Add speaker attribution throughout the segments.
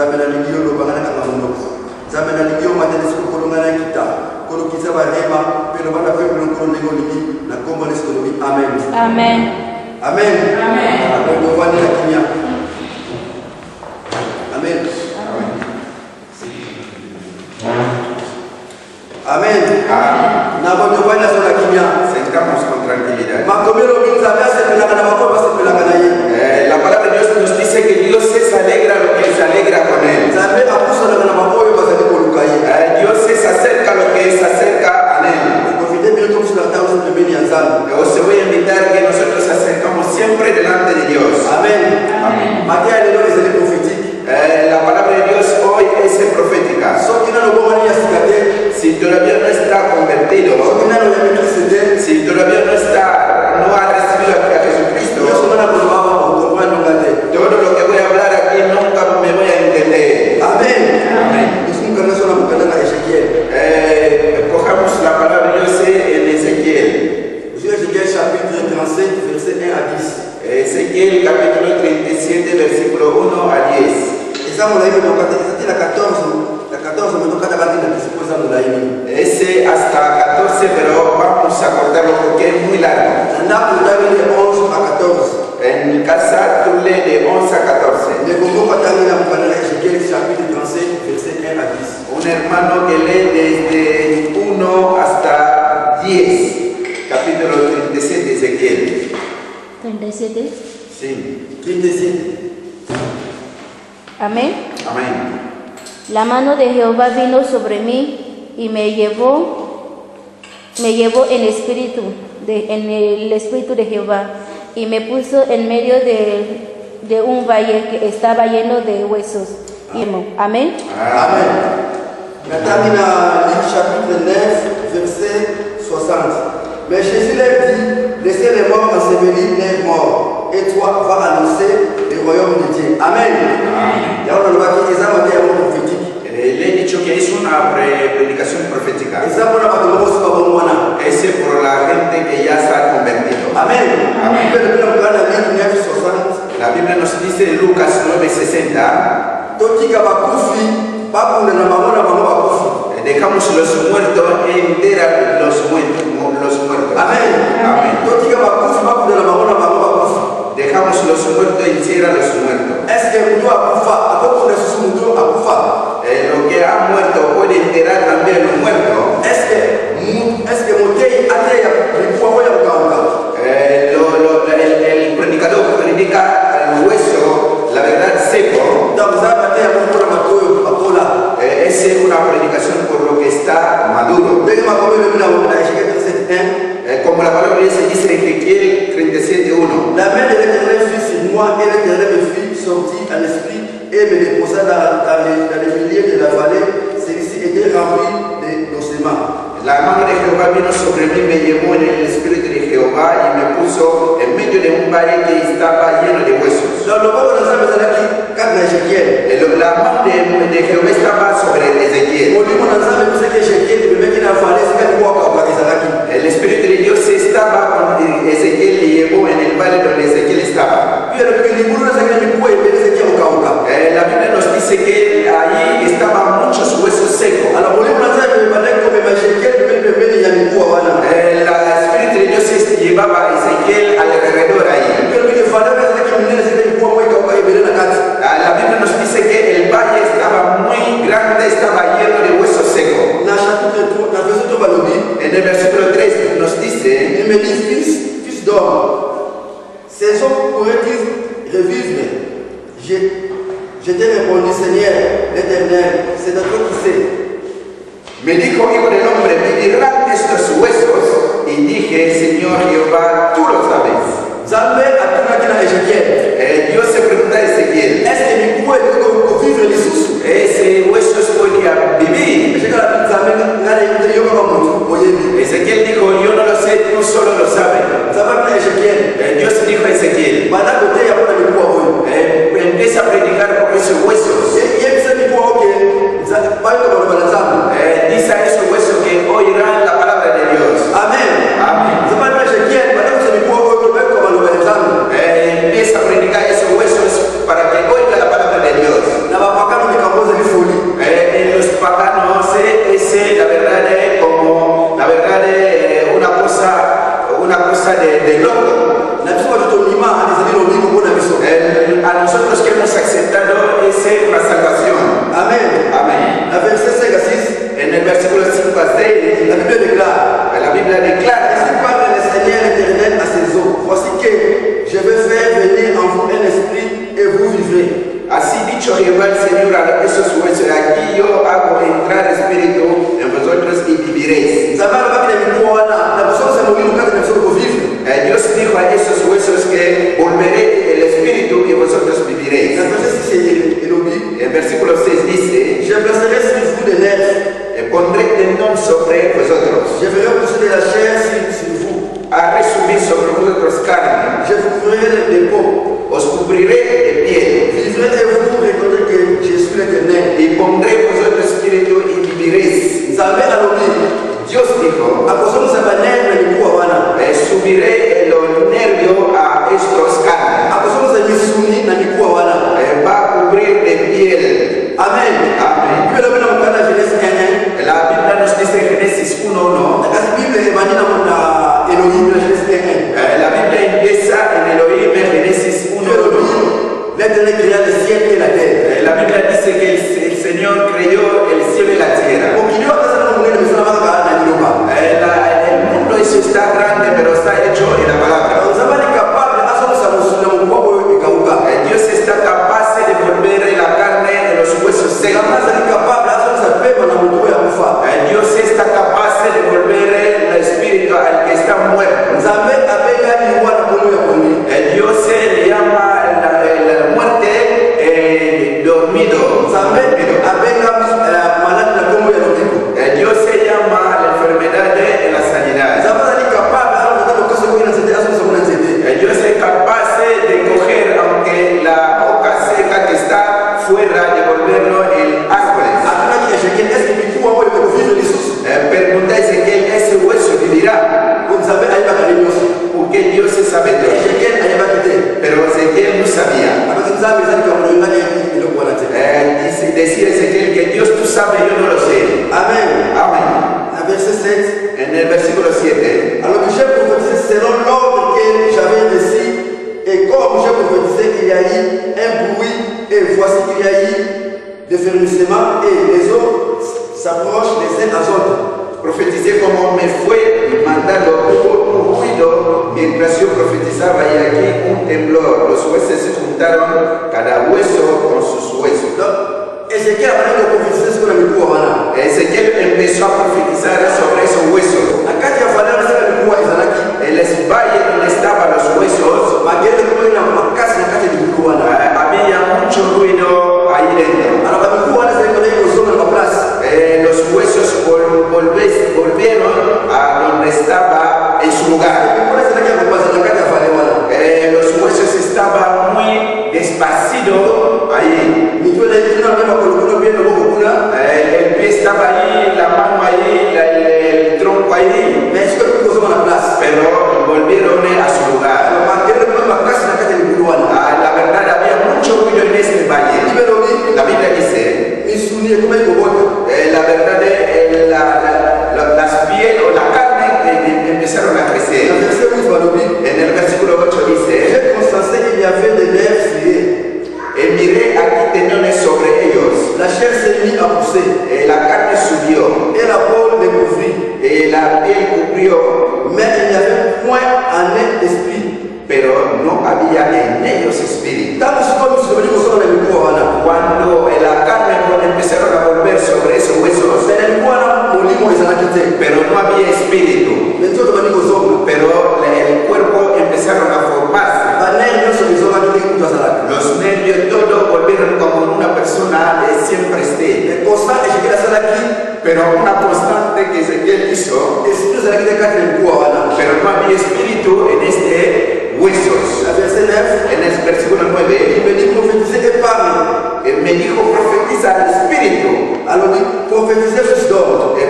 Speaker 1: Nzambe na ligio lo bangana kanga mundo. Nzambe na ligio matele siku kolongana kita. Kolo kisa barema pero bana fe pero kolo nego ligi na komba lesko lobi. Amen.
Speaker 2: Amen.
Speaker 1: Amen. Amen. Ndio wani na kimya. Amen. Amen. Na bono bwana sura kimya.
Speaker 3: Sentamos con tranquilidad.
Speaker 1: Makomero minzabia se pelanga na makoba se pelanga na yeye.
Speaker 3: La palabra de Dios nos dice que Dios se alegra lo que se alegra con él.
Speaker 1: Nzambe akusa na makoba bazali koluka yeye.
Speaker 3: Dios se acerca lo que se acerca a él.
Speaker 1: Profite bien comme sur la table de béni Nzambe.
Speaker 3: Os voy a invitar que nosotros acercamos siempre delante de Dios.
Speaker 1: Amen. Amen. Matia lelo ezali prophétique.
Speaker 3: La palabra de Dios hoy es profética. Si todavía no está convertido, si todavía no ha recibido a Jesucristo, todo lo que voy a hablar aquí nunca me voy a entender.
Speaker 1: Amén.
Speaker 3: Amén. Cojamos la palabra de Dios en Ezequiel.
Speaker 1: Ezequiel chapitre 37, verset 1 à 10.
Speaker 3: Ezequiel capítulo 37, versículo 1 a 10. Ese hasta 14, pero vamos a cortarlo porque es muy largo. En casa tú lees de 11 a 14. Un hermano que lee desde 1 hasta 10. Capítulo 37 de Ezequiel.
Speaker 2: 37.
Speaker 3: Sí.
Speaker 1: 37.
Speaker 2: Amén.
Speaker 3: Amén.
Speaker 2: La mano de Jehová vino sobre mí y me llevó en el espíritu de Jehová y me puso en medio de un valle que estaba lleno de huesos. Amén.
Speaker 1: Amen. Maintenant, Luc chapitre 9, verset 60. Mais Jésus leur dit, laissez les morts ensevelir les morts, et toi vas annoncer le royaume de Dieu. Amen. Y ahora lo va a decir, esa materia es profétique.
Speaker 3: Le he dicho que es una predicación profética.
Speaker 1: Esa buena para que luego se va a poner.
Speaker 3: Ese por la gente que ya se ha convertido.
Speaker 1: Amen.
Speaker 3: Amén. La Biblia nos dice en Lucas 9:60.
Speaker 1: Totika bakufi, bakuna na mamona mama bakufi.
Speaker 3: Dejamos los muertos enterar los muertos.
Speaker 1: Amen.
Speaker 3: Amén.
Speaker 1: Totika bakufi, bakuna na mamona mama bakufi.
Speaker 3: Dejamos los muertos enterar los muertos.
Speaker 1: Est-ce que mtu akufa, akoko na susu mtu akufa?
Speaker 3: Lo que ha muerto puede enterar también los muertos.
Speaker 1: Est-ce que motei ateya ripua moya mkauka?
Speaker 3: El predicador predica el hueso, la verdad seco.
Speaker 1: Ndamzaba ateya mkura matoyo akola.
Speaker 3: Esa es una predicación por lo que está maduro.
Speaker 1: Ndege makombe biblia na Ezekiel 37:1.
Speaker 3: Como la palabra de Dios dice en Ezequiel 37:1.
Speaker 1: La main de l'Éternel fut sur moi et l'Éternel me fit sortir à l'esprit et me déposa dans les milieux de la vallée. Celui-ci était rempli d'ossements.
Speaker 3: La mano de Jehová vino sobre mí, me llevó en el espíritu de Jehová y me puso en medio de un valle que estaba lleno de huesos. La mano de Jehová estaba sobre Ezequiel. El espíritu de Dios estaba con Ezequiel y llevó en el valle donde Ezequiel estaba. La Biblia nos dice que allí estaban muchos huesos secos. El espíritu de Dios llevaba a Ezequiel alrededor ahí. La Biblia nos dice que el valle estaba muy grande, estaba lleno de huesos secos. En el versículo 3 nos dice:
Speaker 1: il me dit, fils d'homme, ces hommes pourraient-ils revivre? Je t'ai répondu, Seigneur, l'Éternel, c'est à toi qui sais.
Speaker 3: Me dijo, hijo del hombre, ¿vivirán estos huesos? Y dije, Señor Jehová, tú lo sabes. Dios se pregunta a Ezequiel: ¿ese hueso podía vivir? Ezequiel dijo, yo no lo sé, tú solo lo sabes. Dios dijo a Ezequiel: empieza a predicar por esos huesos. Dice a esos huesos que oirán la palabra de Dios.
Speaker 1: Amén.
Speaker 3: Amén. Empieza a predicar esos huesos para que oigan la palabra dicho Jehová el Señor a esos huesos, aquí yo hago entrar espíritu en vosotros y viviréis. Dios dijo a esos huesos que volveré el espíritu y vosotros viviréis. El versículo 6 dice:
Speaker 1: Je placerai sur vous des nerfs,
Speaker 3: pondré tendón sobre vosotros,
Speaker 1: je ferai pousser de la chair sur vous,
Speaker 3: haré subir sobre vosotros carne,
Speaker 1: je vous couvrirai de peau,
Speaker 3: os cubriré de piel,
Speaker 1: vivrez et vous reconnaîtrez que je suis l'Éternel.
Speaker 3: y pondré vosotros espíritu y viviréis.
Speaker 1: Nzambe alobi,
Speaker 3: Dios dijo:
Speaker 1: akozongisa banere na mikuwa wana,
Speaker 3: subiré el nervio a estos carnes,
Speaker 1: akozongisa misuni na mikuwa wana.
Speaker 3: va a cubrir de piel.
Speaker 1: Amen.
Speaker 3: Amén.
Speaker 1: Biblia lobena mukana Genèse 1:1.
Speaker 3: La Biblia nos dice en Génesis 1:1.
Speaker 1: Kasi Biblia emanina na Elohim na Genèse 1:1.
Speaker 3: La Biblia empieza en Elohim en Génesis 1:1.
Speaker 1: L'Éternel créa le ciel et la terre.
Speaker 3: La Biblia dice que el Señor creó el cielo y la tierra. El mundo eso está grande, pero está hecho en la palabra. Dios está capaz de volver la carne de los huesos secos. Dios está capaz de volver el espíritu al que está muerto. Dios se le llama la muerte dormido. Dios se llama la enfermedad de la sanidad. Dios es capaz de coger, aunque la hoja seca que está fuera, de volverlo en árboles. Pregunta a Ezequiel: ¿ese hueso vivirá? Porque Dios se sabe todo. Pero Ezequiel no sabía. Decía Ezequiel que Dios tú sabes, yo no lo sé.
Speaker 1: Amen.
Speaker 3: Amén.
Speaker 1: Verset 7.
Speaker 3: En el versículo 7.
Speaker 1: Alors que j'ai prophétisé selon l'ordre que j'avais reçu, et comme j'ai prophétisé, il y a eu un bruit, et voici qu'il y a eu des frémissements, et les eaux s'approchent les uns aux autres.
Speaker 3: Profeticé como me fue mandado, hubo un ruido mientras yo profetizaba, y aquí un temblor. Los huesos se juntaron, cada hueso con sus huesos.
Speaker 1: Ezequiel
Speaker 3: empezó a profetizar sobre esos huesos. El valle donde estaban los huesos, había mucho ruido ahí dentro. Los huesos volvieron a donde estaba en su lugar. Los huesos estaban muy despacidos ahí. El pie estaba ahí, la mano ahí, el tronco ahí, pero volvieron a su lugar. La verdad, había mucho ruido en este valle. La Biblia dice, la verdad, las pieles o la carne empezaron a crecer. En el versículo 8 dice: miré aquí tendones sobre ellos.
Speaker 1: La chair s'est mise à pousser.
Speaker 3: La carne subió.
Speaker 1: Et la peau les couvrit.
Speaker 3: La piel cubrió.
Speaker 1: Mais il n'y avait point en eux esprit.
Speaker 3: Pero no había en ellos espíritu. Cuando la carne empezaron a volver sobre esos huesos, pero no había espíritu. Pero el cuerpo empezaron a formarse. Los nervios todos volvieron como una persona siempre esté. Pero una constante que Ezequiel hizo, pero no había espíritu en este huesos. En el versículo 9 me dijo: profetiza al espíritu.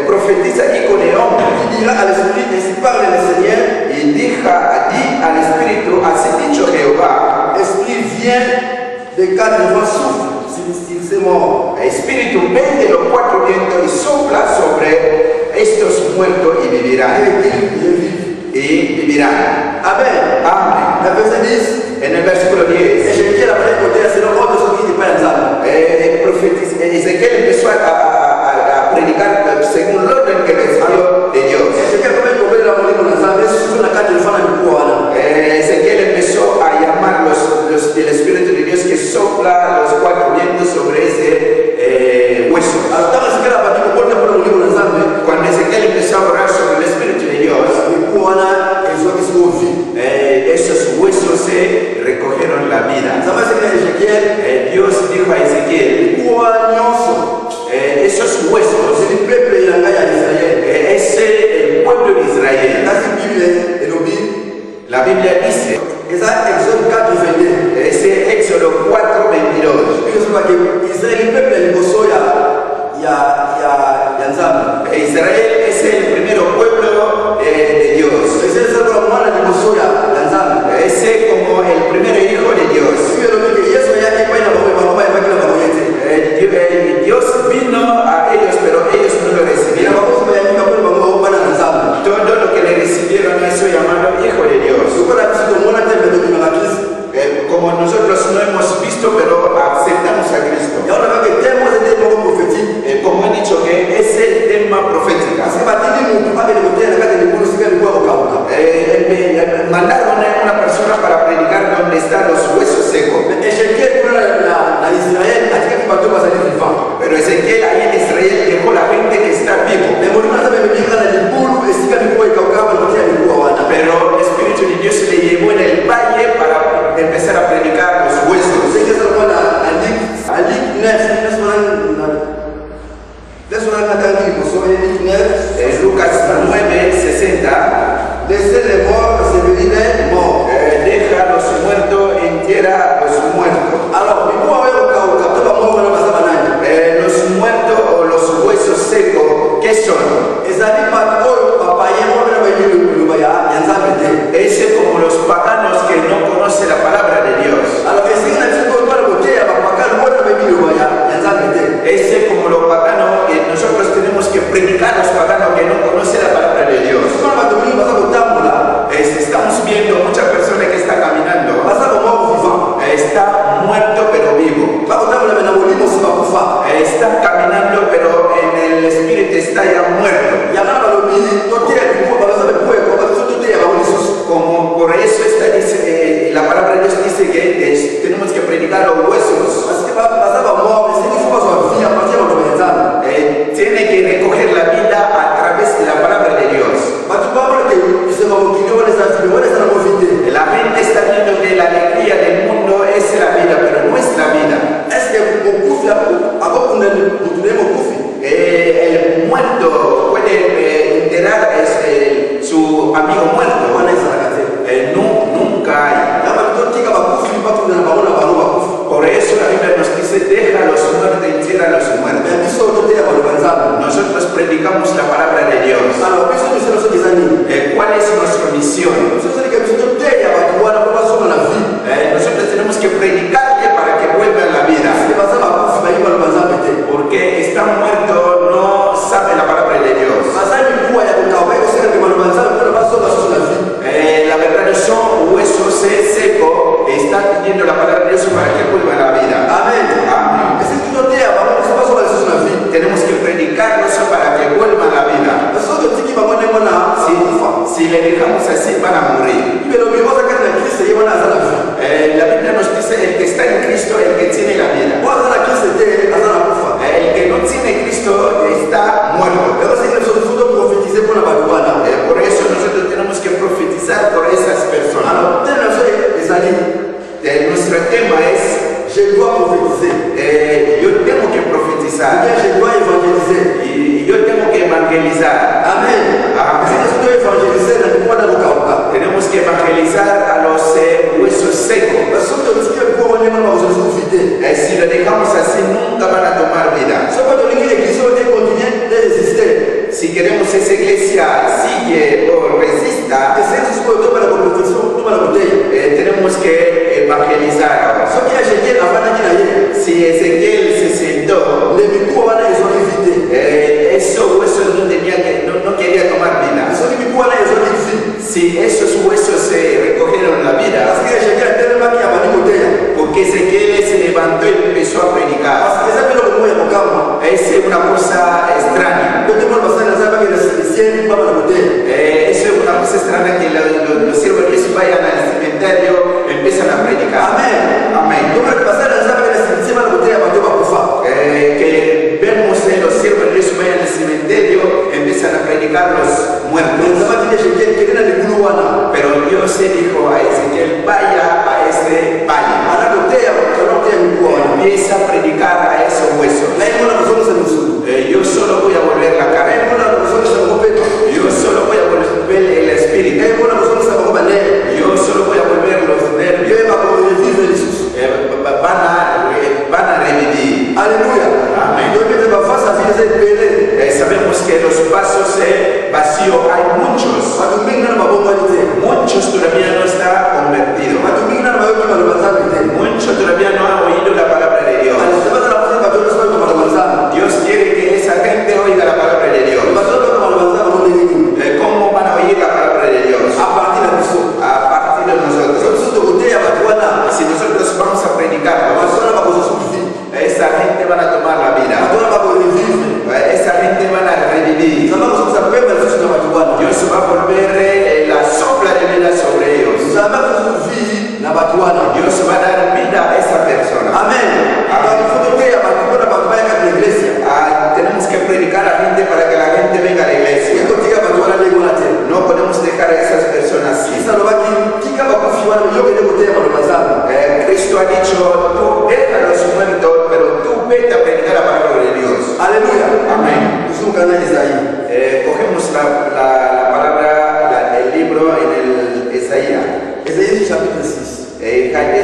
Speaker 3: Profetiza aquí con el hombre. Y di al espíritu: así dicho Jehová. Espíritu, ven de los cuatro vientos y sopla sobre estos muertos y vivirán.
Speaker 1: Amen.
Speaker 3: Amén. En el versículo 10, Ezequiel empezó a predicar según el orden que recibió de Dios. Ezequiel empezó a llamar el Espíritu de Dios que sopla los cuatro vientos sobre ese hueso. Cuando Ezequiel empezó a orar sobre el Espíritu de Dios, esos huesos se recogieron la vida. Dios dijo a Ezequiel, esos huesos, es el pueblo de Israel. La Biblia dice, ese Éxodo 4:22. Israel es el primer pueblo de Dios. Ese como el primer hijo de Dios. Dios vino a ellos, pero ellos no lo recibieron. Todo lo que le recibieron eso llamado hijo de Dios. Como nosotros no hemos visto, pero aceptamos a Cristo. Como he dicho que es el tema profético. Mandaron a una persona para predicar donde están los huesos secos. Pero Ezequiel ahí en Israel dejó la gente que está vivo. Pero el Espíritu de Dios le llevó en el valle para empezar a predicar los huesos. En Lucas 9:60, deja a los muertos en tierra los muertos. Los muertos o los huesos secos, ¿qué son? Es como los paganos que no conocen la palabra de Dios. Es como los paganos que nosotros tenemos que predicar a los paganos que no conocen la palabra de Dios. Estamos viendo muchas personas que están caminando. Está muerto pero vivo. Está caminando pero en el espíritu está ya muerto. Como por eso dice, la palabra de Dios dice que tenemos que predicar los huesos. Tiene que recoger la vida a través de la palabra de Dios. La gente está viendo que la alegría del mundo es la vida, pero no es la vida. El muerto puede enterar su amigo muerto. Nunca hay. Por eso la Biblia nos dice, deja a los muertos y tierra a los muertos. Nosotros predicamos la palabra de Dios. ¿Cuál es nuestra misión? Nosotros tenemos que predicarle para que vuelva a la vida. Porque está muerto, no sabe la palabra de Dios. La verdad son huesos secos, están pidiendo la palabra de Dios para que vuelva a la vida. Amén. Tenemos que predicarlos para que vuelva a la vida. Si le dejamos así, van a morir. La Biblia nos dice el que está en Cristo, el que tiene la vida. El que no tiene Cristo está muerto. Por eso nosotros tenemos que profetizar por esas personas. Nuestro tema es yo tengo que profetizar y yo tengo que evangelizar. Amén. Tenemos que evangelizar a los huesos secos. Si lo dejamos así, nunca van a tomar vida. Si queremos esa iglesia sigue o resista, tenemos que evangelizar ahora. Si Ezequiel se sentó, esos huesos no quería tomar vida. Si esos huesos se recogieron la vida, porque Ezequiel se levantó y empezó a predicar. Es una cosa extraña. Es una cosa extraña que los siervos de Jesús vayan al cementerio, empiezan a predicar. Amén. Amén. huesos. Yo solo voy a volver la carne. Yo solo voy a volver el espíritu. Yo solo voy a volver los nervios. Van a revivir.
Speaker 1: Aleluya.
Speaker 3: Amén. Sabemos que los vasos vacíos hay muchos. Muchos todavía no están convertidos. Muchos todavía no han oído la palabra de Dios. Dios quiere que esa gente oiga la palabra de Dios. ¿Cómo van a oír la palabra de Dios? A partir de nosotros. Si nosotros vamos a predicar, esa gente van a tomar la vida. Esa gente van a revivir. Dios va a volver la sopla de vida sobre ellos. Dios va a dar vida a esa persona.
Speaker 1: Amén.
Speaker 3: Tenemos que predicar a la gente para que la gente venga a la iglesia. No podemos dejar a esas personas así. Cristo ha dicho, tú déjalos muertos, pero tú vete a predicar la palabra de Dios.
Speaker 1: Aleluya.
Speaker 3: Amén. Cogemos la palabra, el libro en el Isaías.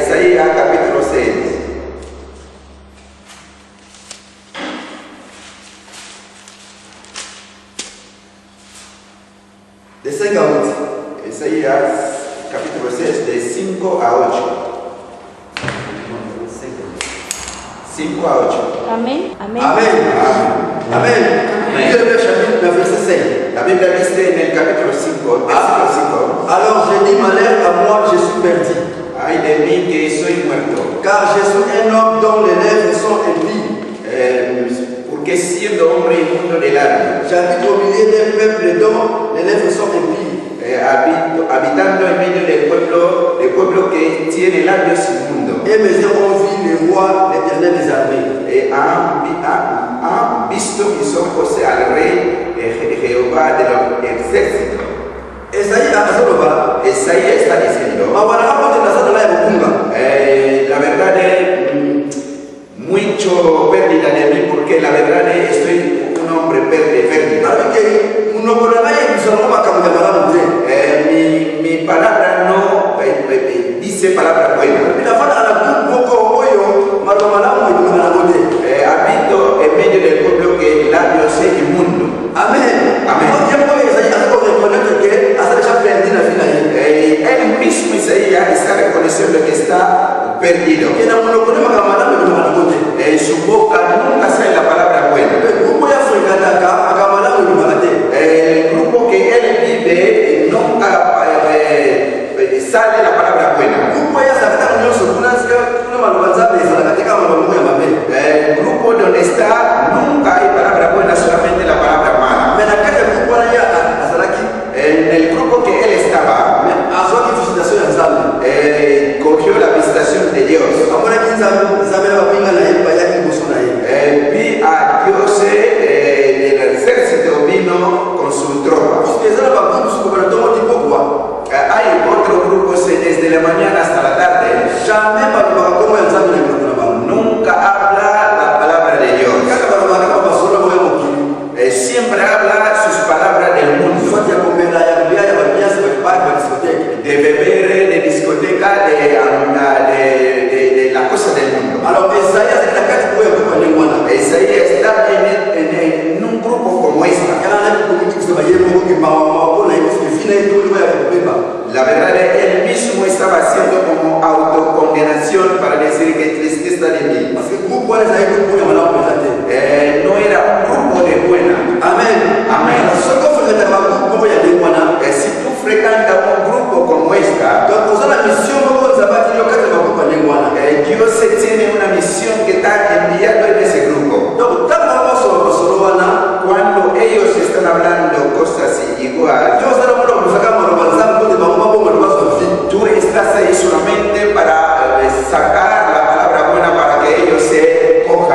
Speaker 3: Isaías capítulo 6.
Speaker 1: De 5 a 8.
Speaker 3: Isaías capítulo 6 de 5 a 8. 5 a 8.
Speaker 2: Amén. Amén.
Speaker 1: Amén. Amén.
Speaker 3: La Biblia dice en el capítulo 5, versículo 5.
Speaker 1: Alors j'ai dit, malheur à moi, je suis perdu.
Speaker 3: Ay de mí que soy muerto.
Speaker 1: Car je suis un homme dont les lèvres sont impies.
Speaker 3: Porque siendo hombre inmundo de labios,
Speaker 1: J'habite au milieu d'un peuple dont les lèvres sont impies.
Speaker 3: habitando en medio del pueblo que tiene labios inmundos.
Speaker 1: Et mes yeux ont vu le roi, l'Éternel des armées.
Speaker 3: Han visto mis ojos al rey Jehová de los ejércitos. Isaías está diciendo, la verdad es mucho pérdida de mí, porque la verdad es estoy un hombre pérdida. Mi palabra no dice palabra buena. Habito en medio del pueblo que el labio es inmundo.
Speaker 1: Amén.
Speaker 3: Amén. Él mismo Isaías está reconociendo que está perdido. En su boca nunca sale la palabra buena. El grupo que él vive nunca sale la palabra buena. El grupo donde está nunca hay palabra buena, solamente la palabra mala. En el grupo que él estaba, cogió la visitación de Dios. Vi a Dios del ejército vino con su tropa. Hay otros grupos desde la mañana hasta la tarde. Nunca habla la palabra de Dios. Siempre habla sus palabras del mundo. De beber, de discoteca, de la cosa del mundo. Isaías está en un grupo como esta. La verdad es que él mismo estaba haciendo como autocondenación para decir que tristeza de mí. No era un grupo de buena.
Speaker 1: Amén.
Speaker 3: Amén. Si tú frecuentas un grupo como esta, Dios tiene una misión que está enviando en ese grupo. Cuando ellos están hablando cosas igual, tú estás ahí solamente para sacar la palabra buena para que ellos se cojan.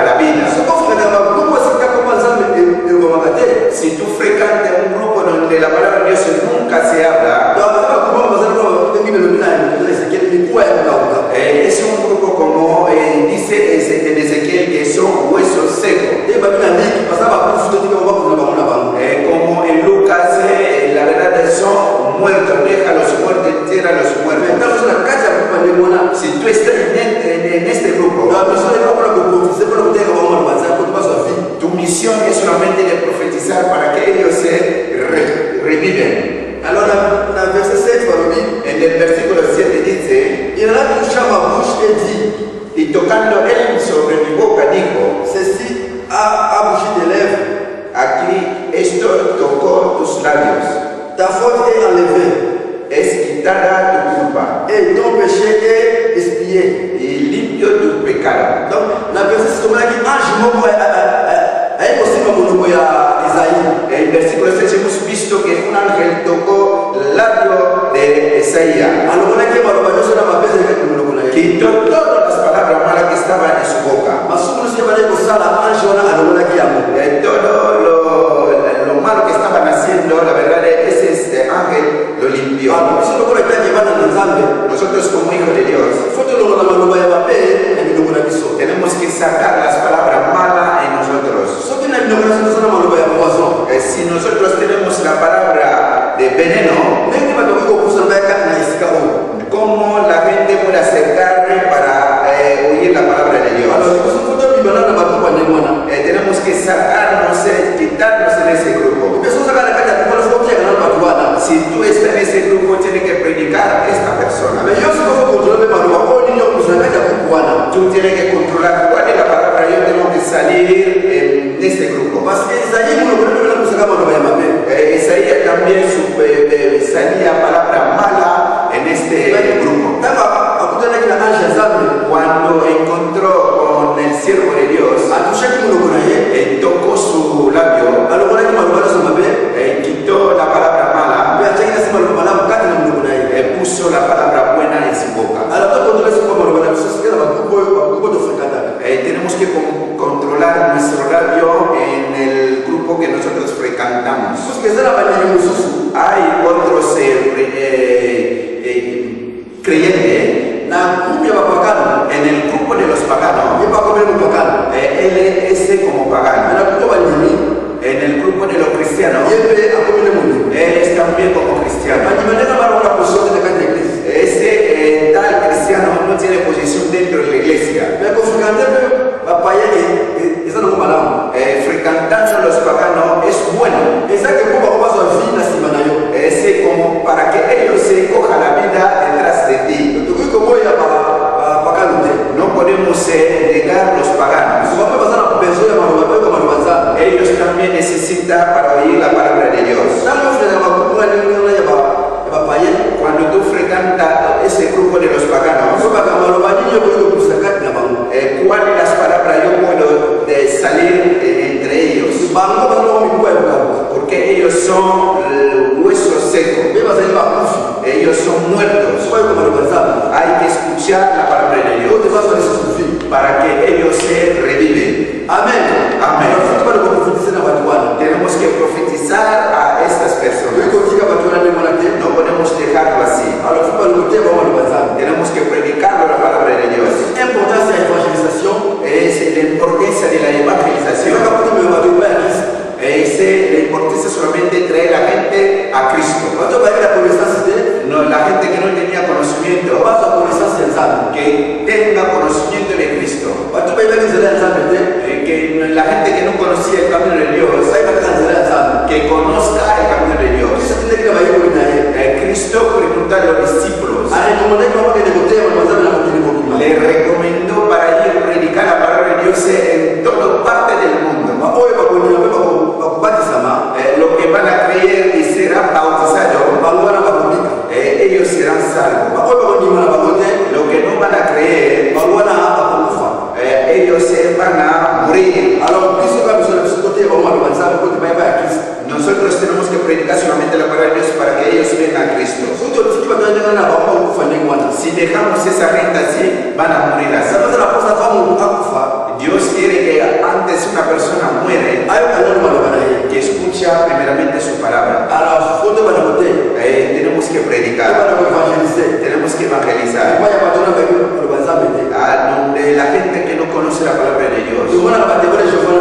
Speaker 3: él sobre mi boca dijo,
Speaker 1: ceci a bouché tes lèvres,
Speaker 3: aquí esto tocó tus labios,
Speaker 1: ta faute est enlevée,
Speaker 3: es quitada tu culpa
Speaker 1: et ton péché est expié.
Speaker 3: y limpio tu pecado.
Speaker 1: Donc, la verset c'est comme qui ange moko est possible mon ya Isaïe.
Speaker 3: En el versículo 6 hemos visto que un ángel tocó el labio de Isaías,
Speaker 1: Alors on a qui va le bateau sur la mapese que nous le connaissons.
Speaker 3: quitó todas las palabras malas que estaban en su boca.
Speaker 1: Masuku se va aller ça la ange on a alors on a qui amo.
Speaker 3: Todo lo malo que estaban haciendo, la verdad es que este ángel lo limpió.
Speaker 1: Alors si on est qui va dans Nzambe,
Speaker 3: Nosotros como hijos de Dios
Speaker 1: faut que nous la maloba ya mape et nous la biso.
Speaker 3: tenemos que sacar las palabras malas en nosotros.
Speaker 1: So que na nous la maloba ya poison.
Speaker 3: Si nosotros tenemos la palabra de veneno,
Speaker 1: Nenge ba ko kusa ba ka na isika o.
Speaker 3: ¿cómo la gente puede acercarse para oír la palabra de Dios?
Speaker 1: Alors so faut que bibana na ba ko pa nemona.
Speaker 3: Tenemos que sacarnos, quitarnos de ese grupo.
Speaker 1: Eso saca la cara de faut que na ba tuana.
Speaker 3: Si tú estás en ese grupo, tienes que predicar a esta persona.
Speaker 1: Mais yo so ko contrôler maloba ko ni yo kusa ka ta kuana.
Speaker 3: Tú tienes que controlar cuál es la palabra. Yo tengo que salir en este grupo.
Speaker 1: Parce que Isaïe nous le kusa ka maloba ya mape.
Speaker 3: Isaías también salía palabra mala en este grupo.
Speaker 1: Taba akutana kina ange Nzambe.
Speaker 3: Cuando encontró con el siervo de Dios,
Speaker 1: Atusha ki nous le connaissons.
Speaker 3: tocó su labio,
Speaker 1: Alors on a qui maloba so mape.
Speaker 3: quitó la palabra mala,
Speaker 1: Mais ataki na sima le mala kati na nous le connaissons.
Speaker 3: puso la palabra buena en su boca.
Speaker 1: Alors toi contrôler ce qu'on maloba na biso c'est que na ba ko de fréquentar.
Speaker 3: Tenemos que controlar nuestro labio en el grupo que nosotros frecuentamos.
Speaker 1: Parce que ça la ba ni mususu.
Speaker 3: Hay otros creyentes
Speaker 1: Na groupe ya ba pakana.
Speaker 3: en el grupo de los paganos.
Speaker 1: Ni ba ko le pakana.
Speaker 3: Él es como pagano.
Speaker 1: Na ko ba ni.
Speaker 3: En el grupo de los cristianos,
Speaker 1: Yepe akomile muni.
Speaker 3: él es también como cristiano.
Speaker 1: Manimandela ba na position de la église.
Speaker 3: Este tal cristiano no tiene posición dentro de la iglesia.
Speaker 1: Mais ko fréquenter ba paye et ça no malamu.
Speaker 3: Frecuentando a los paganos es bueno.
Speaker 1: Et ça que pour ba ko ba so vie na sima na yo.
Speaker 3: Es como para que ellos se cojan la vida detrás de ti.
Speaker 1: To ko ko ya ba pakana te.
Speaker 3: No podemos negar los paganos.
Speaker 1: So ba ba na besoin ya maloba ko maloba za.
Speaker 3: Ellos también necesitan para oír la palabra de Dios.
Speaker 1: Ça no fait ba ko ni ya ba paye.
Speaker 3: Cuando tú frecuentas ese grupo de los paganos,
Speaker 1: So ba ka maloba ni yo ko kusa kati na bango.
Speaker 3: ¿cuáles las palabras yo puedo salir entre ellos?
Speaker 1: Bango ba no mi ko ya.
Speaker 3: Porque ellos son huesos secos,
Speaker 1: Be ba sa ba kufi.
Speaker 3: ellos son muertos.
Speaker 1: So ba ko maloba za.
Speaker 3: Hay que escuchar la palabra de
Speaker 1: Yo te
Speaker 3: Dios
Speaker 1: va a suffire.
Speaker 3: para que ellos se reviven.
Speaker 1: Amen.
Speaker 3: Amen.
Speaker 1: Alors, faut pas le prophétiser dans votre voix.
Speaker 3: Tenemos que profetizar a estas
Speaker 1: Oui,
Speaker 3: personas.
Speaker 1: quand tu vas te donner mon acte.
Speaker 3: No podemos dejarlo así.
Speaker 1: Alors, faut pas le côté vraiment le bazar.
Speaker 3: Tenemos que predicar la palabra de Dios.
Speaker 1: Importance de l'évangélisation.
Speaker 3: Es la importancia de la
Speaker 1: C'est
Speaker 3: evangelización.
Speaker 1: pas comme tu me vas te faire Christ.
Speaker 3: Es la importancia solamente de traer a la gente a Cristo.
Speaker 1: Quand tu vas la connaissance de,
Speaker 3: No, la gente que no tenía conocimiento,
Speaker 1: pas la connaissance de ça.
Speaker 3: que tenga conocimiento de Cristo.
Speaker 1: Quand tu vas la connaissance de ça,
Speaker 3: Que la gente que no conocía el camino de Dios,
Speaker 1: ça va te de ça.
Speaker 3: que conozca el camino de Dios.
Speaker 1: Ça te dit que va y avoir
Speaker 3: Cristo preguntó a los discípulos,
Speaker 1: allez, demandez comment que de côté on va dans la côté de
Speaker 3: le recomendó para ir a predicar la palabra de Dios en toda parte del mundo.
Speaker 1: Ma oyo ba ko ni ba ko batisa ma.
Speaker 3: Lo que van a creer y serán bautizados,
Speaker 1: Ba ngwana ba ko dika.
Speaker 3: ellos serán salvos.
Speaker 1: Ma oyo ba ko ni ma ba ko te.
Speaker 3: Lo que no van a creer,
Speaker 1: Ba ngwana ba ko kufa.
Speaker 3: ellos se van a morir.
Speaker 1: Alors, Christ va besoin de ce côté vraiment le bazar pour que tu vayas à Christ.
Speaker 3: Nosotros tenemos que predicar solamente la palabra de Dios para que ellos vengan a Cristo.
Speaker 1: Surtout si tu vas donner un avant kufa ni ngwana.
Speaker 3: Si dejamos esa gente así, van a morir así.
Speaker 1: Ça veut dire la force à femme ou à kufa.
Speaker 3: Dios quiere que antes una persona muere,
Speaker 1: Ayo kana no ba na
Speaker 3: que escucha primeramente su palabra.
Speaker 1: Alors, faut te ba na côté.
Speaker 3: Tenemos que
Speaker 1: Tu vas
Speaker 3: predicar,
Speaker 1: na évangéliser.
Speaker 3: tenemos que
Speaker 1: Tu
Speaker 3: evangelizar.
Speaker 1: vas ya patona ba le bazar bete.
Speaker 3: A donde la gente que no conoce la palabra de
Speaker 1: Tu
Speaker 3: Dios.
Speaker 1: vas na ba te ba je vois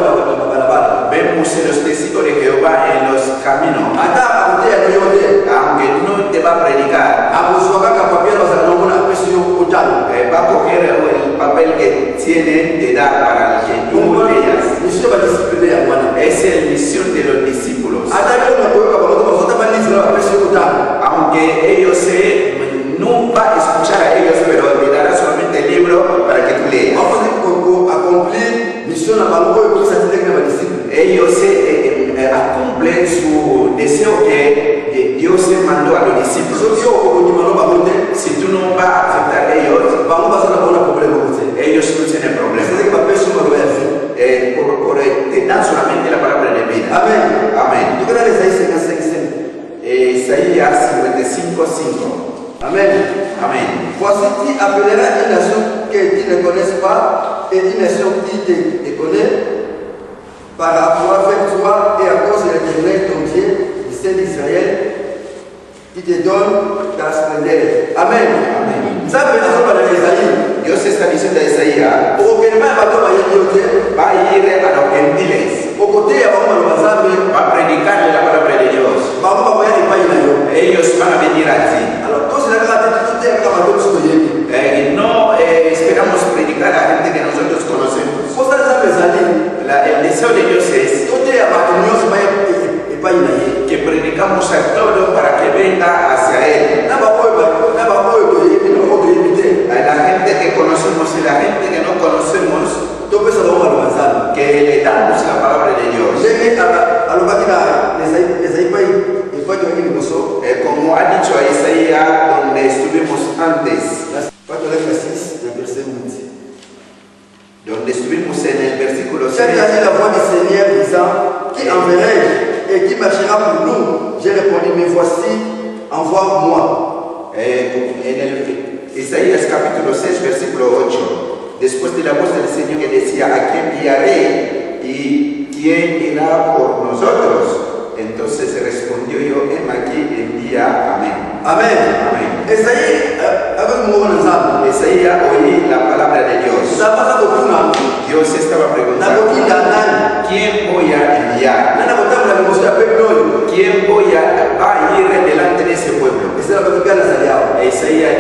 Speaker 1: la ba.
Speaker 3: Vemos en los testigos de Jehová en los caminos,
Speaker 1: Ata ba côté ya yo te.
Speaker 3: aunque no te va a predicar,
Speaker 1: Abu suaka ka papier ba sa no mona pesi yo ko jalo.
Speaker 3: va a coger el papel que tiene de dar para que tú leas.
Speaker 1: Ni se ba discipliner ya ngwana.
Speaker 3: Es la misión de los discípulos.
Speaker 1: Ata ko na ko ka ba ko ta ba ni zira pesi yo ko jalo.
Speaker 3: Aunque ellos no va a escuchar a ellos, pero le dará solamente el libro para que tú leas.
Speaker 1: Afa ni ko
Speaker 3: versículo 5.
Speaker 1: Amen.
Speaker 3: Amén.
Speaker 1: Voici tu appelleras une nation que tu ne connaisses pas et une nation qui te connaît par rapport avec toi et à cause de l'Éternel ton Dieu, du Saint d'Israël, qui te donne ta splendeur. Amen.
Speaker 3: Amen.
Speaker 1: Nzambe azoba na Isaïe.
Speaker 3: Dios está diciendo a Isaías,
Speaker 1: Okokende bato bayeli yo te.
Speaker 3: va a ir a los gentiles,
Speaker 1: Okoteya bango baloba Nzambe.
Speaker 3: va a predicarle la palabra de Dios.
Speaker 1: Bango bakoya epai na yo.
Speaker 3: Ellos van a venir a ti.
Speaker 1: Alors tosila kaka te toteya kaka bato biso toyebi.
Speaker 3: No esperamos predicar a gente que nosotros conocemos.
Speaker 1: Posa Nzambe ezali.
Speaker 3: El deseo de Dios es
Speaker 1: Toteya bato nyonso baya epai na ye.
Speaker 3: que predicamos a todos para que venga hacia Él.
Speaker 1: Na bakoyo toyebi na bakoyo toyebi te.
Speaker 3: A la gente que conocemos y la gente que no conocemos,
Speaker 1: Topesa bango baloba Nzambe.
Speaker 3: que le damos la palabra de Dios.
Speaker 1: Ndenge alobaki na Esaïe epai toyaki liboso.
Speaker 3: Como ha dicho a Isaías, donde estuvimos antes,
Speaker 1: Patolaki na 6 na verset 8.
Speaker 3: donde estuvimos en el versículo
Speaker 1: J'ai
Speaker 3: 6.
Speaker 1: entendu la voix du Seigneur disant, qui enverrai-je et qui marchera pour nous? J'ai répondu, mais voici, envoie-moi.
Speaker 3: En el Isaías capítulo 6, versículo 8, después de la voz del Señor que decía, ¿a quién enviaré? ¿Y quién irá por nosotros? Entonces respondió yo, aquí, envía, amén.
Speaker 1: Amen.
Speaker 3: Amén.
Speaker 1: Esaïe, avec mon ensemble.
Speaker 3: Isaías oí la palabra de Dios.
Speaker 1: Zabasa kokuna,
Speaker 3: Dios estaba
Speaker 1: na
Speaker 3: preguntando,
Speaker 1: kokinda nani?
Speaker 3: ¿quién voy a enviar?
Speaker 1: Nana kotambola liboso ya peuple oyo.
Speaker 3: ¿Quién va a ir delante de ese pueblo?
Speaker 1: Esala bakopia na zali awo.
Speaker 3: Isaías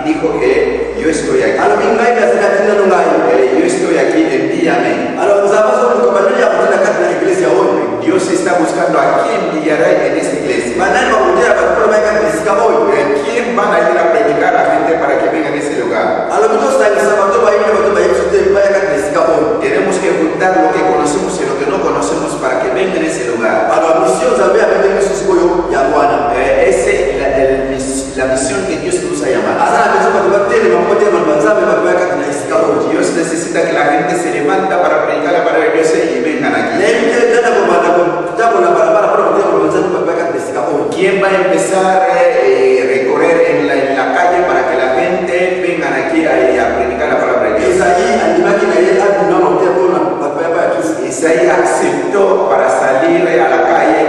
Speaker 3: dijo que yo estoy aquí.
Speaker 1: Alobi ngai nazali atinda no ngai.
Speaker 3: Yo estoy aquí, envíame.
Speaker 1: Alors zabasa kokobandeli ya kotinda kati na eglise oyo.
Speaker 3: Dios está buscando a quién enviará en esta iglesia.
Speaker 1: Banani bakoteya bakolo bayaka na esika oyo.
Speaker 3: ¿Quién van a ir a predicar a la gente para que venga en ese lugar?
Speaker 1: Alobi tosangisa bato bayini bato bayebiso te bayaka na esika oyo.
Speaker 3: Tenemos que juntar lo que conocemos y lo que no conocemos para que venga en ese lugar.
Speaker 1: Alors mission Nzambe apeleli biso sikoyo yango wana.
Speaker 3: Esa es la misión que Dios nos ha llamado.
Speaker 1: Azala biso bato batelema kotelema na Nzambe bato bayaka na esika oyo.
Speaker 3: Dios necesita que la gente se levanta para predicar la palabra de Dios y vengan aquí.
Speaker 1: Nayebi te dana kobanda kotambola balabala mpona kotelema na Nzambe bato bayaka na esika oyo.
Speaker 3: ¿Quién va a empezar a recorrer en la calle para que la gente vengan aquí a predicar la palabra de Dios?
Speaker 1: Esaïe andimaki na ye aduna mote mpona bato bayaka ya Kristo.
Speaker 3: Isaías aceptó para salir a la calle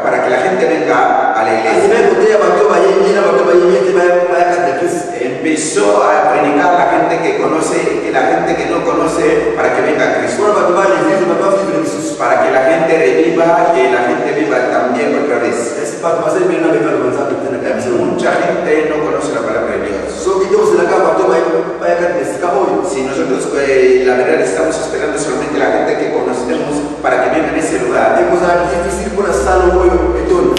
Speaker 3: para que la gente venga a la iglesia.
Speaker 1: Andimaki koteya bato bayebi na bato bayebi ete bayaka na Kristo.
Speaker 3: Empezó a predicar a la gente que conoce y la gente que no conoce para que venga a Cristo.
Speaker 1: Mpona bato balevivre bato bavivre lisusu.
Speaker 3: Para que la gente reviva y la gente viva también otra vez.
Speaker 1: Esi bato basali mbeli na beka loba Nzambe te na kabisa.
Speaker 3: Mucha gente no conoce la palabra de Dios.
Speaker 1: Soki tokozelaka bato bayaka na esika oyo.
Speaker 3: Si nosotros la verdad estamos esperando solamente la gente que conocemos para que venga en ese lugar,
Speaker 1: ekozala difficile mpona sala oyo etoni.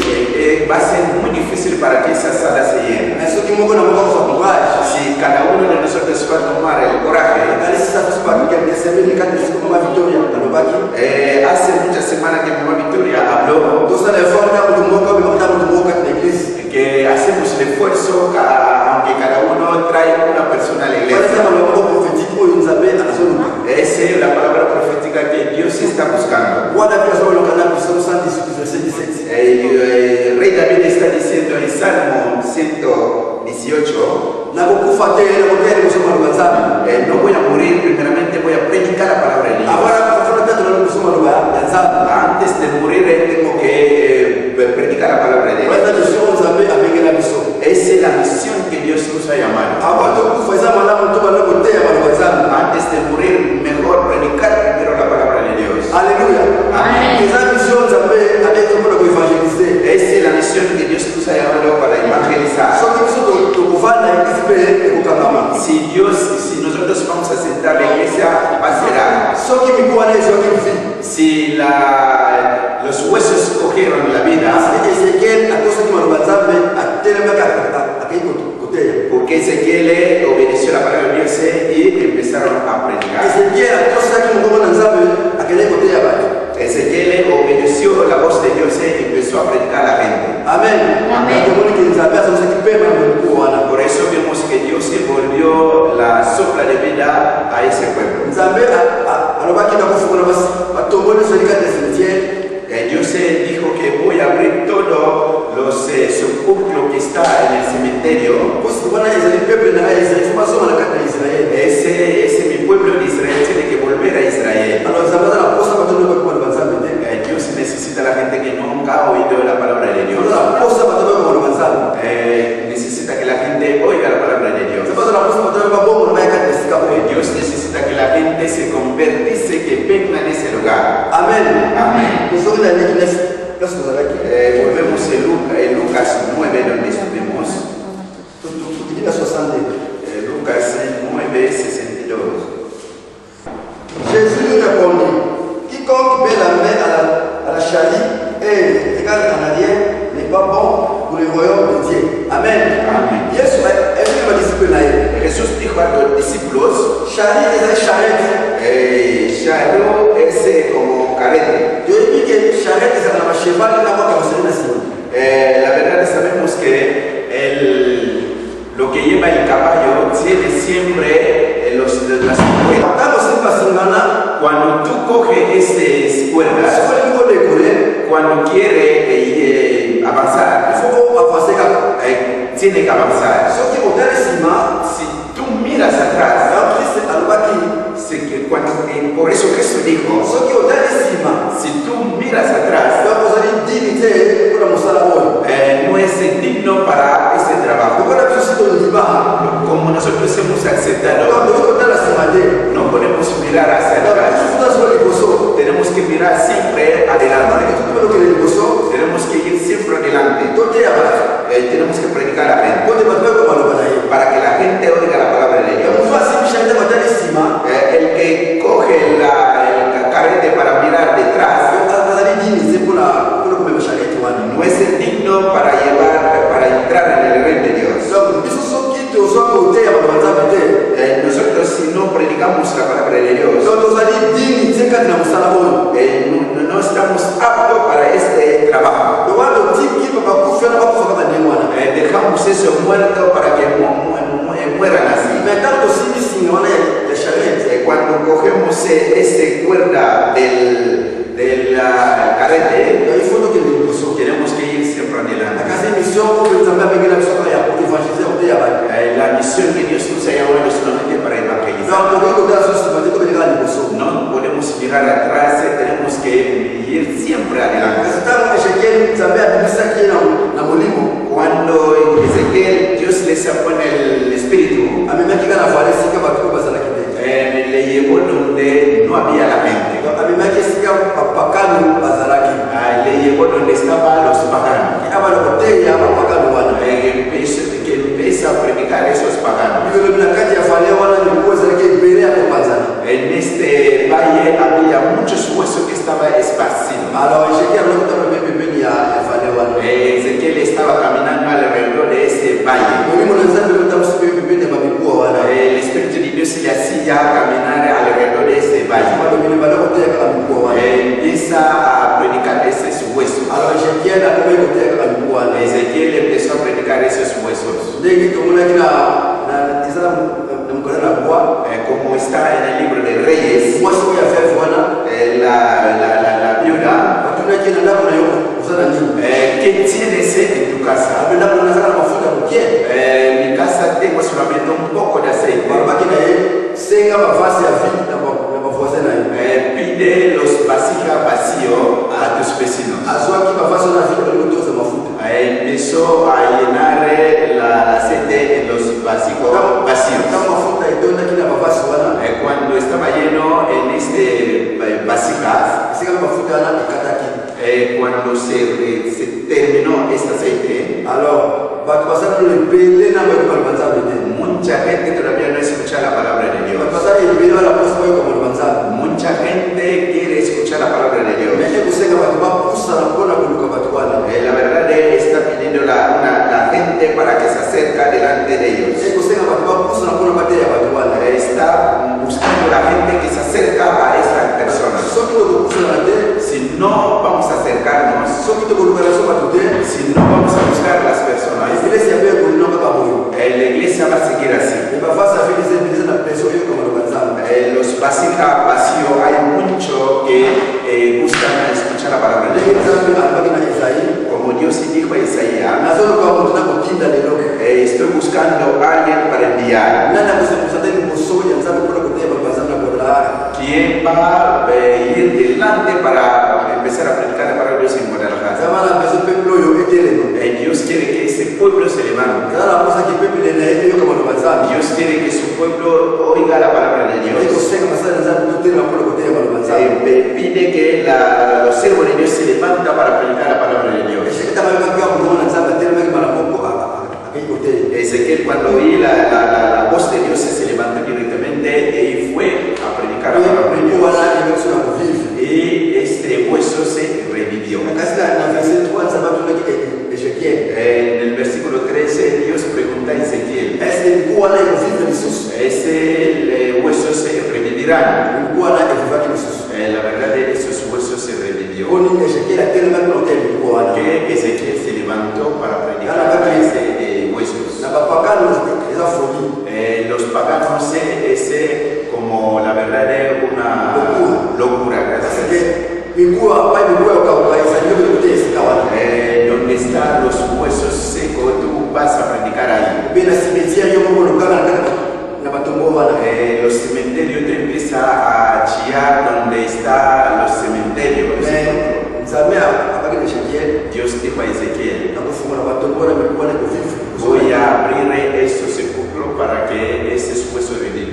Speaker 3: va a ser muy difícil para que esa sala se llene.
Speaker 1: Mais soki moko na moko akozwa courage.
Speaker 3: Si cada uno de nosotros va a tomar el coraje,
Speaker 1: alisisa biso bato ya semeli kati na esika mama Victoria alobaki.
Speaker 3: hace muchas semanas que mamá Victoria habló
Speaker 1: Tosala effort na mutu moko bimaka mutu moko kati na eglise.
Speaker 3: que hacemos el esfuerzo aunque cada uno trae una persona a la
Speaker 1: Balisa
Speaker 3: iglesia.
Speaker 1: maloba prophétique oyo Nzambe anazoluka.
Speaker 3: Esa es la palabra profética que Dios está buscando.
Speaker 1: Wana pia azoloka na Psalm 118 verset 17.
Speaker 3: El rey David está diciendo en Salmo 118,
Speaker 1: Nakokufa te nakoteya liboso maloba Nzambe.
Speaker 3: no voy a morir, primeramente voy a predicar la palabra de Dios.
Speaker 1: Abana kufuna tatu na liboso maloba ya Nzambe.
Speaker 3: Antes de morir tengo que predicar la palabra de
Speaker 1: Wana
Speaker 3: Dios.
Speaker 1: mission Nzambe apengela biso.
Speaker 3: Esa es la misión que Dios nos ha llamado.
Speaker 1: Abato kufa eza malamu to bana koteya maloba Nzambe.
Speaker 3: Antes de morir, mejor predicar primero la palabra de Dios.
Speaker 1: Alléluia.
Speaker 2: Amen.
Speaker 1: Eza mission Nzambe apengela mpona koevangelize.
Speaker 3: Esa es la misión que Dios nos ha llamado para evangelizar.
Speaker 1: Soki biso tokovanda eglise mpe ekokangama.
Speaker 3: Si nosotros vamos a sentar la iglesia, va a ser algo.
Speaker 1: Soki miku wana ezwaki mvi.
Speaker 3: Si los huesos cogieron la vida,
Speaker 1: Parce Ezekiel atosaki maloba Nzambe atelemaki akei koteya.
Speaker 3: porque Ezequiel obedeció la palabra de Dios y empezaron a predicar.
Speaker 1: Ezekiel atosaki mokongo na Nzambe akendeki koteya bato.
Speaker 3: Ezequiel obedeció la voz de Dios y empezó a predicar a la gente.
Speaker 1: Amen.
Speaker 2: Amen.
Speaker 1: Tomoniki Nzambe azosaki pema na mokuko wana.
Speaker 3: Por eso vemos que Dios envolvió la sopla de vida a ese pueblo.
Speaker 1: Nzambe alobaki nakofungula batomboli nyonso elikati na cimetière.
Speaker 3: Dios dijo que voy a abrir todos los sepulcros que están Volvemos en Lucas 9, donde estuvimos. Lucas 9, 62.
Speaker 1: Jésus lui répondit, quiconque met la main à la charrie et regarde en arrière n'est pas bon pour le royaume de Dieu. Amen.
Speaker 3: Amén.
Speaker 1: Yesu est un disciple naïf.
Speaker 3: Jesús dijo a los discípulos,
Speaker 1: Charrie est un charrette.
Speaker 3: Chariot es como carrete.
Speaker 1: Je dis que charrette c'est un cheval qui n'a pas commencé à naître.
Speaker 3: La verdad sabemos que lo que lleva el caballo tiene siempre las cuerdas.
Speaker 1: Quand on passe
Speaker 3: Cuando tú coges esas cuerdas, cuando quiere avanzar, tiene que avanzar. Si tú miras atrás, por eso Cristo dijo, si tú miras atrás, no es digno para ese trabajo. Como nosotros hemos aceptado, no podemos mirar hacia atrás. Tenemos que mirar siempre adelante. Tenemos que ir siempre adelante. Tenemos que predicar amén. Para que la gente oiga la palabra de Dios. El que coge el carrete para mirar detrás no es digno para entrar en el reino de Dios. Nosotros si no predicamos la palabra de Dios, no estamos aptos para este trabajo. Dejamos eso muerto para que mueran así. Cuando cogemos esta cuerda del carrete, tenemos que ir siempre adelante. La misión que Dios nos ha llamado es solamente para evangelizar. No podemos mirar atrás, tenemos que ir siempre adelante. Cuando en Ezequiel Dios les pone el espíritu, le llevó donde no había la gente. Le llevó donde estaban los paganos. Que empieza a predicar esos paganos. En este valle había muchos huesos que estaban esparcidos. Ezequiel estaba caminando alrededor de ese valle. El Espíritu de Dios le hacía caminar alrededor de ese valle. Empieza a predicar esos huesos. Ezequiel empezó a predicar esos huesos. Como está en el libro de Reyes, la viuda, ¿qué tienes en tu casa? En mi casa tengo solamente un poco de aceite. Pide los vasijas vacíos a tus vecinos. Empezó a llenar el aceite en los vasijos vacíos. Cuando estaba lleno en este vasijas, cuando se terminó este aceite, mucha gente todavía no escucha la palabra de Dios. Mucha gente quiere escuchar la palabra de Dios. La verdad está pidiendo la gente para que se acerque delante de ellos. Está buscando la gente que se acerca a esas personas. Si no vamos a acercarnos, si no vamos a buscar las personas, la iglesia va a seguir así. Los vasijas vacíos hay mucho que buscan escuchar la palabra de Dios. Como Dios dijo a Isaías, estoy buscando a alguien para enviar. ¿Quién va a ir delante para empezar a predicar la palabra de Dios en Guadalajara? Dios quiere que ese pueblo se levante. Dios quiere que su pueblo oiga la palabra de Dios. Pide que los siervos de Dios se levanten para predicar la palabra de Dios. Ezequiel, cuando oí la voz de Dios, se levantó directamente y fue a predicar la palabra de Dios. Y este hueso se revivió. En el versículo 13, Dios pregunta a Ezequiel: ¿ese hueso se revivirá? La verdad es que esos huesos se revivió. Que Ezequiel se levantó para predicar ese huesos. Los paganos es como la verdad es una locura. Donde están los huesos secos, tú vas a predicar ahí. Los cementerios te empiezan a chillar donde están los cementerios. Dios dijo a Ezequiel: voy a abrir estos sepulcros para que esos huesos reviven.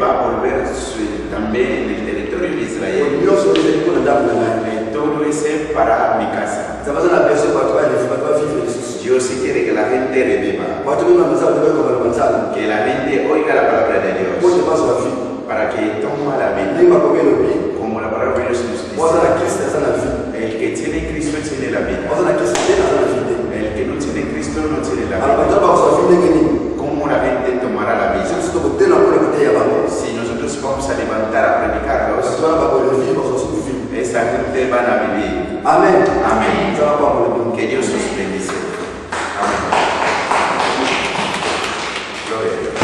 Speaker 3: Va a volver también en el territorio de Israel. Todo es para mi casa. Dios sí quiere que la gente reviva, que la gente oiga la palabra de Dios, para que tome la vida, como la palabra de Dios nos dice. El que tiene Cristo tiene la vida. El que no tiene Cristo no tiene la vida. ¿Cómo la gente tomará la vida? Si nosotros vamos a levantar a predicarlos, esa gente van a vivir.
Speaker 1: Amén.
Speaker 3: Amén. Que Dios os bendice. Amén. Gloria a Dios.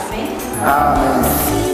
Speaker 2: Amén.
Speaker 1: Amén.